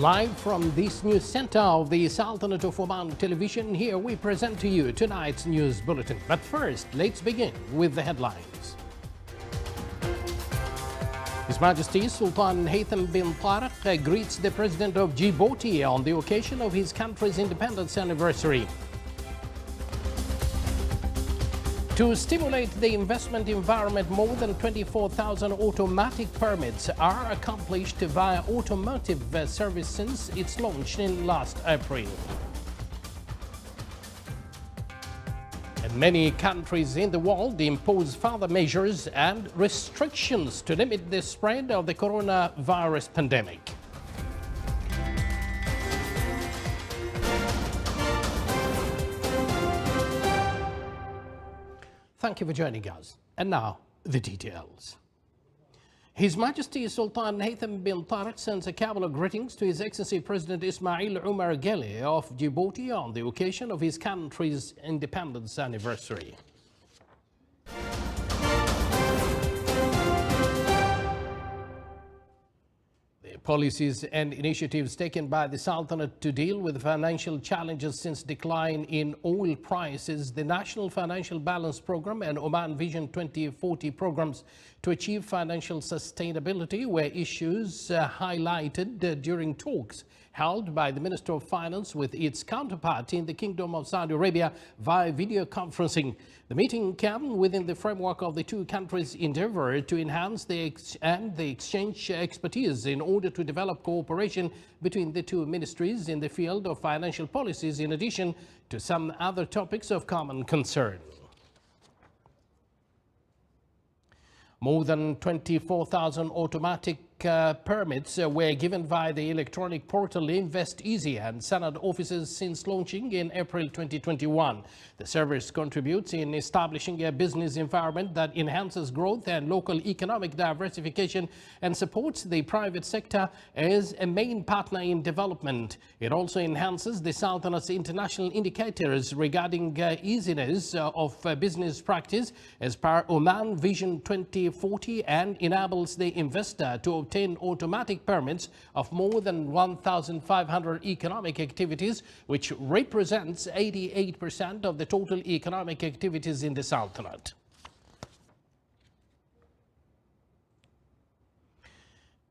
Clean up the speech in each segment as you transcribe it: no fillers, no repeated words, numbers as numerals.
Live from this news center of the Sultanate of Oman television, here we present to you tonight's news bulletin. But first, let's begin with the headlines. His Majesty Sultan Haytham bin Tariq greets the President of Djibouti on the occasion of his country's independence anniversary. To stimulate the investment environment, more than 24,000 automatic permits are accomplished via automotive service since its launch in last April. And many countries in the world impose further measures and restrictions to limit the spread of the coronavirus pandemic. Thank you for joining us. And now, the details. His Majesty Sultan Haytham bin Tariq sends a cabal of greetings to His Excellency President Ismail Omar Guelleh of Djibouti on the occasion of his country's independence anniversary. Policies and initiatives taken by the Sultanate to deal with financial challenges since decline in oil prices, the National Financial Balance Program and Oman Vision 2040 programs to achieve financial sustainability were issues highlighted during talks held by the Minister of Finance with its counterpart in the Kingdom of Saudi Arabia via video conferencing. The meeting came within the framework of the two countries' endeavor to enhance the exchange expertise in order to develop cooperation between the two ministries in the field of financial policies, in addition to some other topics of common concern. More than 24,000 automatic permits were given via the electronic portal Invest Easy and Sanad offices since launching in April 2021. The service contributes in establishing a business environment that enhances growth and local economic diversification and supports the private sector as a main partner in development. It also enhances the Sultanate's international indicators regarding easiness of business practice as per Oman Vision 2040 and enables the investor to obtain automatic permits of more than 1,500 economic activities, which represents 88% of the total economic activities in the Sultanate.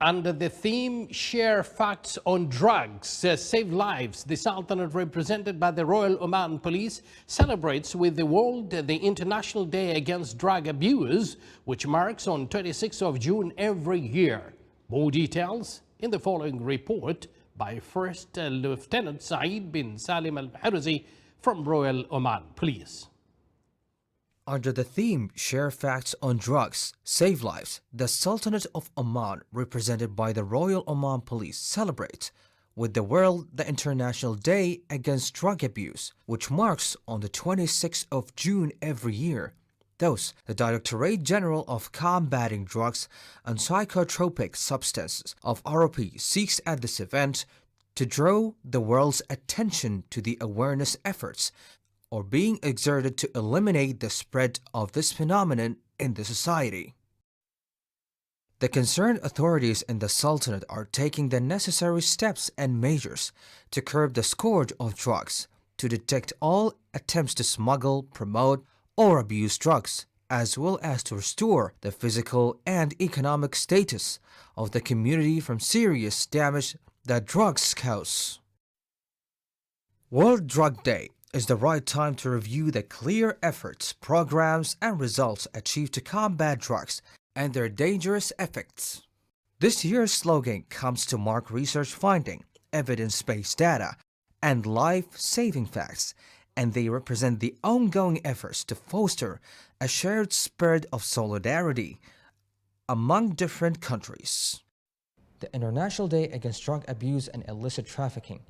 Under the theme Share Facts on Drugs, Save Lives, the Sultanate, represented by the Royal Oman Police, celebrates with the world the International Day Against Drug Abuse, which marks on 26th of June every year. More details in the following report by First Lieutenant Saeed bin Salim al-Harzi from Royal Oman Police. Under the theme Share Facts on Drugs, Save Lives, the Sultanate of Oman, represented by the Royal Oman Police, celebrates with the world the International Day Against Drug Abuse, which marks on the 26th of June every year. Thus, the Directorate General of Combating Drugs and Psychotropic Substances of ROP seeks at this event to draw the world's attention to the awareness efforts or being exerted to eliminate the spread of this phenomenon in the society. The concerned authorities in the Sultanate are taking the necessary steps and measures to curb the scourge of drugs, to detect all attempts to smuggle, promote, or abuse drugs, as well as to restore the physical and economic status of the community from serious damage that drugs cause. World Drug Day is the right time to review the clear efforts, programs, and results achieved to combat drugs and their dangerous effects. This year's slogan comes to mark research finding, evidence-based data, and life-saving facts, and they represent the ongoing efforts to foster a shared spirit of solidarity among different countries. The International Day Against Drug Abuse and Illicit Trafficking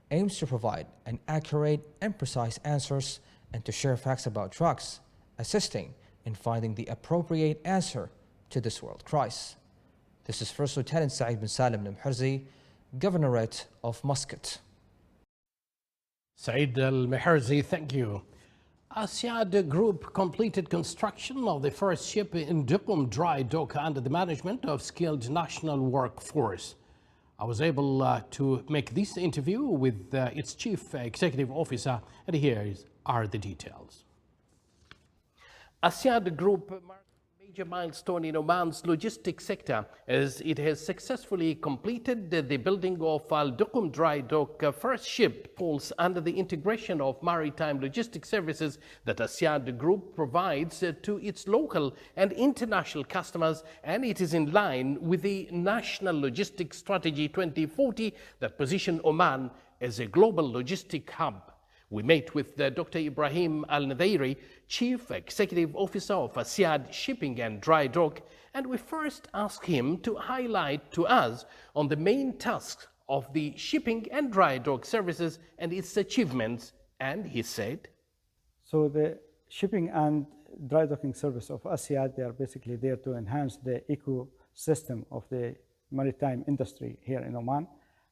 aims to provide an accurate and precise answers and to share facts about drugs, assisting in finding the appropriate answer to this world crisis. This is First Lieutenant Saeed bin Salim al-Harzi, Governorate of Muscat. Saeed al-Maharzi, thank you. Asyad Group completed construction of the first ship in Duqm dry dock under the management of skilled national workforce. I was able to make this interview with its chief executive officer, and here are the details. Asyad Group marks a major milestone in Oman's logistics sector as it has successfully completed the building of Al Duqm Dry Dock. First ship falls under the integration of maritime logistics services that Asyad Group provides to its local and international customers, and it is in line with the National Logistics Strategy 2040 that position Oman as a global logistic hub. We met with Dr. Ibrahim Al-Nadhairi, Chief Executive Officer of Asyad Shipping and Dry Dock, and we first asked him to highlight to us on the main tasks of the shipping and dry dock services and its achievements, and he said, So the shipping and dry docking service of Asyad, they are basically there to enhance the ecosystem of the maritime industry here in Oman.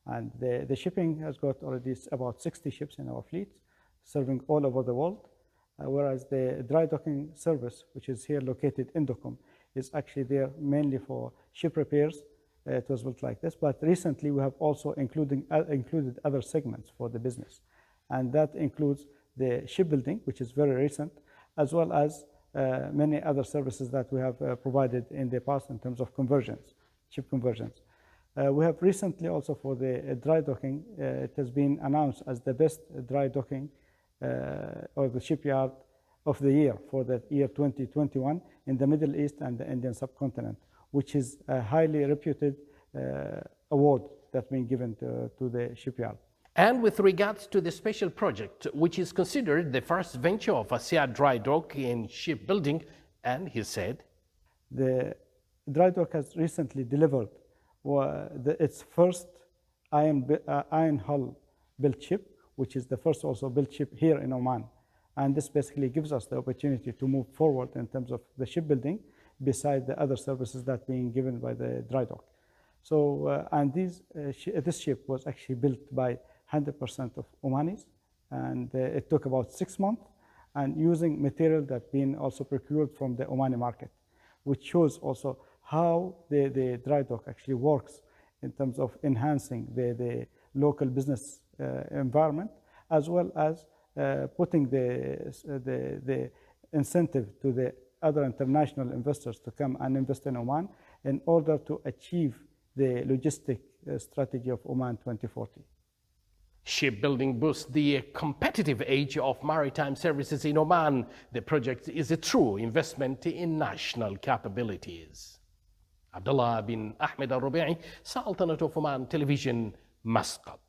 And the shipping has got already about 60 ships in our fleet, serving all over the world, whereas the dry docking service, which is here located in Duqm, is actually there mainly for ship repairs. It was built like this, but recently we have also included other segments for the business. And that includes the shipbuilding, which is very recent, as well as many other services that we have provided in the past in terms of conversions, ship conversions. We have recently also for the dry docking, it has been announced as the best dry docking or the shipyard of the year for the year 2021 in the Middle East and the Indian subcontinent, which is a highly reputed award that's been given to the shipyard. And with regards to the special project, which is considered the first venture of Asyad Dry Dock in shipbuilding, and he said, the dry dock has recently delivered its first iron hull built ship, which is the first also built ship here in Oman. And this basically gives us the opportunity to move forward in terms of the shipbuilding, beside the other services that being given by the dry dock. So, and this ship was actually built by 100% of Omanis, and it took about 6 months, and using material that been also procured from the Omani market, which shows also how the dry dock actually works in terms of enhancing the local business environment, as well as putting the incentive to the other international investors to come and invest in Oman in order to achieve the logistic strategy of Oman 2040. Shipbuilding boosts the competitive edge of maritime services in Oman. The project is a true investment in national capabilities. Abdullah bin Ahmed Al-Rubi'i, Sultanate of Oman Television, Muscat.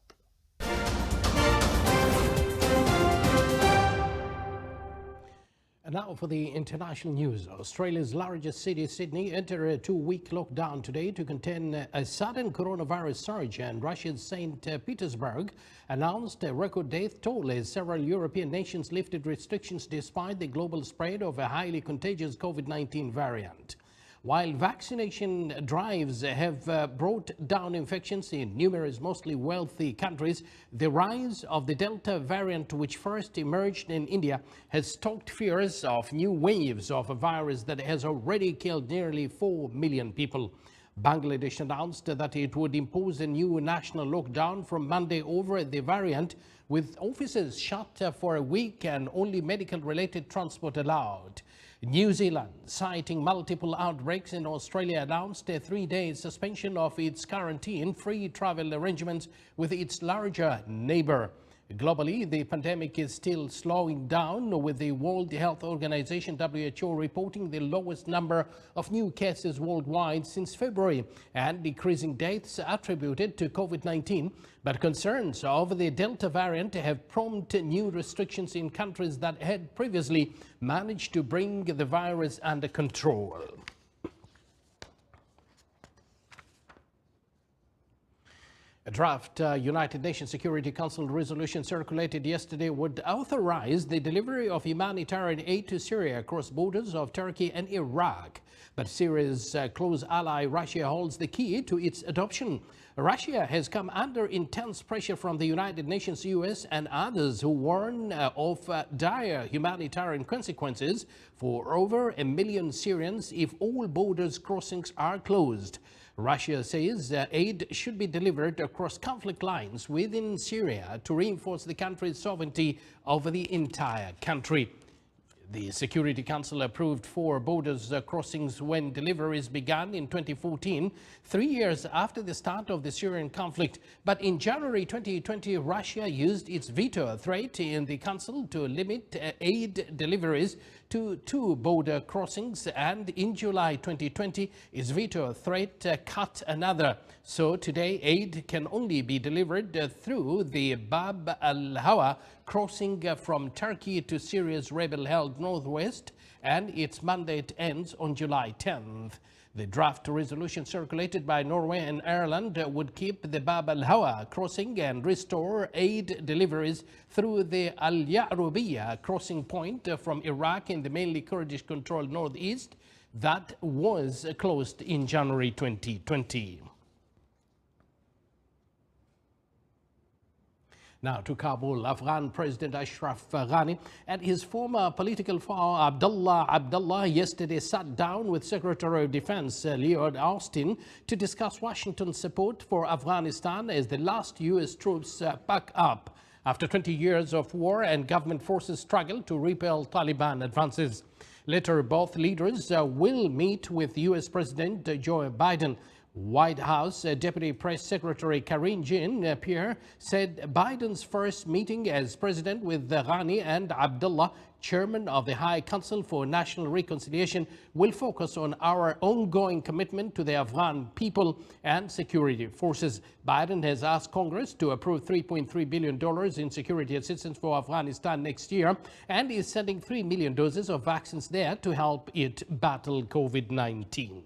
And now for the international news. Australia's largest city, Sydney, entered a 2-week lockdown today to contain a sudden coronavirus surge, and Russia's St. Petersburg announced a record death toll as several European nations lifted restrictions despite the global spread of a highly contagious COVID-19 variant. While vaccination drives have brought down infections in numerous mostly wealthy countries, the rise of the Delta variant, which first emerged in India, has stoked fears of new waves of a virus that has already killed nearly 4 million people. Bangladesh announced that it would impose a new national lockdown from Monday over the variant, with offices shut for a week and only medical-related transport allowed. New Zealand, citing multiple outbreaks in Australia, announced a 3-day suspension of its quarantine-free travel arrangements with its larger neighbor. Globally, the pandemic is still slowing down, with the World Health Organization (WHO) reporting the lowest number of new cases worldwide since February and decreasing deaths attributed to COVID-19. But concerns over the Delta variant have prompted new restrictions in countries that had previously managed to bring the virus under control. A draft United Nations Security Council resolution circulated yesterday would authorize the delivery of humanitarian aid to Syria across borders of Turkey and Iraq. But Syria's close ally Russia holds the key to its adoption. Russia has come under intense pressure from the United Nations, US, and others who warn of dire humanitarian consequences for over 1 million Syrians if all borders crossings are closed. Russia says aid should be delivered across conflict lines within Syria to reinforce the country's sovereignty over the entire country. The Security Council approved 4 borders crossings when deliveries began in 2014, 3 years after the start of the Syrian conflict. But in January 2020, Russia used its veto threat in the Council to limit aid deliveries to 2 border crossings, and in July 2020, its veto threat cut another. So today, aid can only be delivered through the Bab al-Hawa crossing from Turkey to Syria's rebel-held northwest, and its mandate ends on July 10th. The draft resolution circulated by Norway and Ireland would keep the Bab al-Hawa crossing and restore aid deliveries through the Al-Ya'rubiya crossing point from Iraq in the mainly Kurdish-controlled northeast that was closed in January 2020. Now to Kabul. Afghan President Ashraf Ghani and his former political foe Abdullah yesterday sat down with Secretary of Defense Lloyd Austin to discuss Washington's support for Afghanistan as the last U.S. troops pack up after 20 years of war and government forces struggle to repel Taliban advances. Later, both leaders will meet with U.S. President Joe Biden. White House Deputy Press Secretary Karine Jean-Pierre said Biden's first meeting as president with Ghani and Abdullah, chairman of the High Council for National Reconciliation, will focus on our ongoing commitment to the Afghan people and security forces. Biden has asked Congress to approve $3.3 billion in security assistance for Afghanistan next year and is sending 3 million doses of vaccines there to help it battle COVID-19.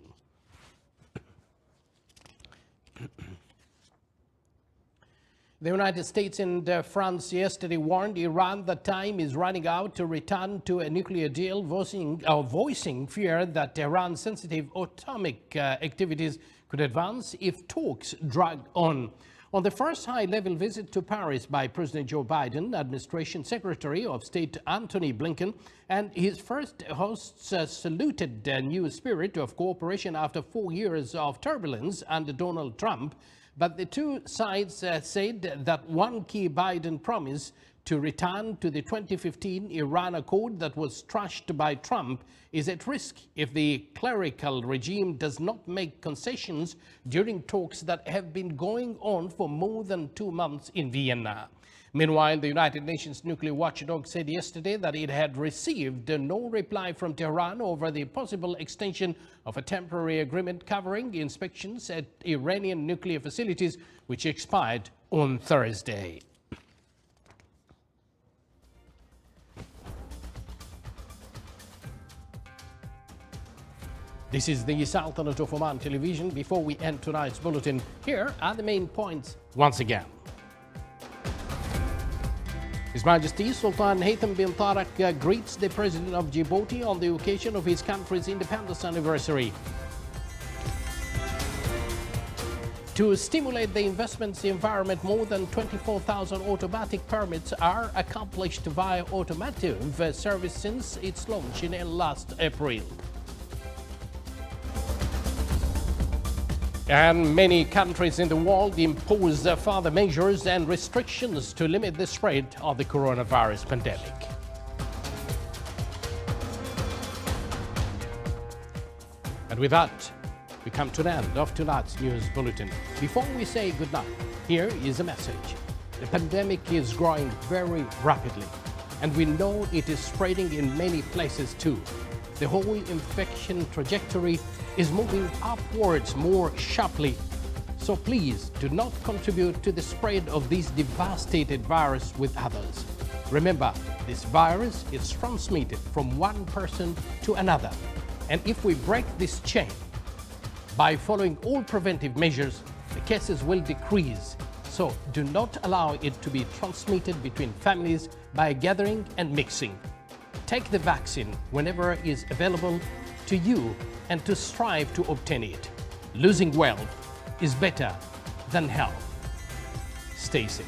The United States and France yesterday warned Iran that time is running out to return to a nuclear deal, voicing fear that Iran's sensitive atomic activities could advance if talks drag on. On the first high-level visit to Paris by President Joe Biden, Administration Secretary of State Antony Blinken and his first hosts saluted the new spirit of cooperation after 4 years of turbulence under Donald Trump. But the two sides said that one key Biden promise to return to the 2015 Iran Accord that was trashed by Trump is at risk if the clerical regime does not make concessions during talks that have been going on for more than 2 months in Vienna. Meanwhile, the United Nations nuclear watchdog said yesterday that it had received no reply from Tehran over the possible extension of a temporary agreement covering inspections at Iranian nuclear facilities, which expired on Thursday. This is the Sultanate of Oman television. Before we end tonight's bulletin, here are the main points once again. His Majesty Sultan Haytham bin Tariq greets the President of Djibouti on the occasion of his country's independence anniversary. To stimulate the investments environment, more than 24,000 automatic permits are accomplished via automotive service since its launch in last April. And many countries in the world impose further measures and restrictions to limit the spread of the coronavirus pandemic. And with that, we come to the end of tonight's news bulletin. Before we say goodnight, here is a message. The pandemic is growing very rapidly, and we know it is spreading in many places too. The whole infection trajectory is moving upwards more sharply. So please do not contribute to the spread of this devastated virus with others. Remember, this virus is transmitted from one person to another. And if we break this chain, by following all preventive measures, the cases will decrease. So do not allow it to be transmitted between families by gathering and mixing. Take the vaccine whenever it is available to you and to strive to obtain it. Losing wealth is better than health. Stay safe.